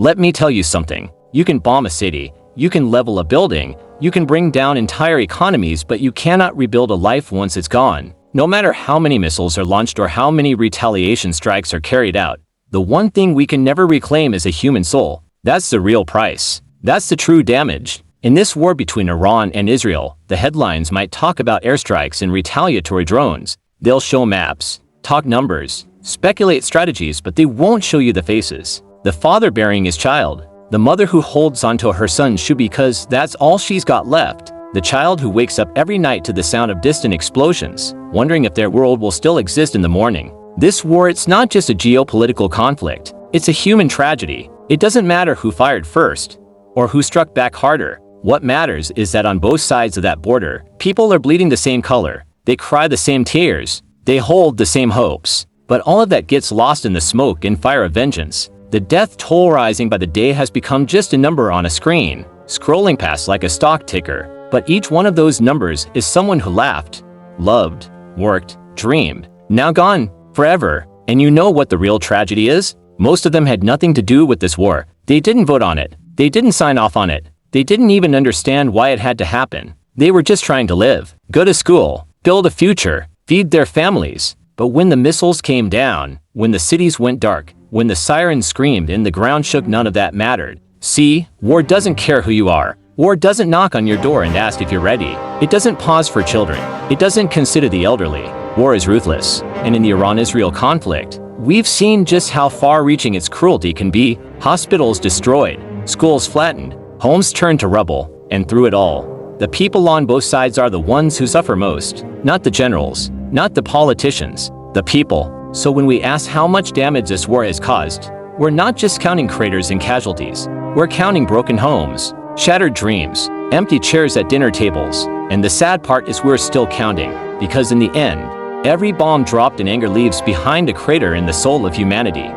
Let me tell you something. You can bomb a city, you can level a building, you can bring down entire economies, but you cannot rebuild a life once it's gone. No matter how many missiles are launched or how many retaliation strikes are carried out, the one thing we can never reclaim is a human soul. That's the real price. That's the true damage. In this war between Iran and Israel, the headlines might talk about airstrikes and retaliatory drones. They'll show maps, talk numbers, speculate strategies, but they won't show you the faces. The father burying his child, the mother who holds onto her son's shoe because that's all she's got left, the child who wakes up every night to the sound of distant explosions, wondering if their world will still exist in the morning. This war, it's not just a geopolitical conflict, it's a human tragedy. It doesn't matter who fired first, or who struck back harder. What matters is that on both sides of that border, people are bleeding the same color, they cry the same tears, they hold the same hopes. But all of that gets lost in the smoke and fire of vengeance. The death toll rising by the day has become just a number on a screen, scrolling past like a stock ticker. But each one of those numbers is someone who laughed, loved, worked, dreamed, now gone, forever. And you know what the real tragedy is? Most of them had nothing to do with this war. They didn't vote on it. They didn't sign off on it. They didn't even understand why it had to happen. They were just trying to live, go to school, build a future, feed their families. But when the missiles came down, when the cities went dark, when the sirens screamed and the ground shook, none of that mattered. See, war doesn't care who you are. War doesn't knock on your door and ask if you're ready. It doesn't pause for children. It doesn't consider the elderly. War is ruthless. And in the Iran-Israel conflict, we've seen just how far-reaching its cruelty can be. Hospitals destroyed, schools flattened, homes turned to rubble, and through it all, the people on both sides are the ones who suffer most. Not the generals, not the politicians, the people. So when we ask how much damage this war has caused, we're not just counting craters and casualties. We're counting broken homes, shattered dreams, empty chairs at dinner tables. And the sad part is we're still counting, because in the end, every bomb dropped in anger leaves behind a crater in the soul of humanity.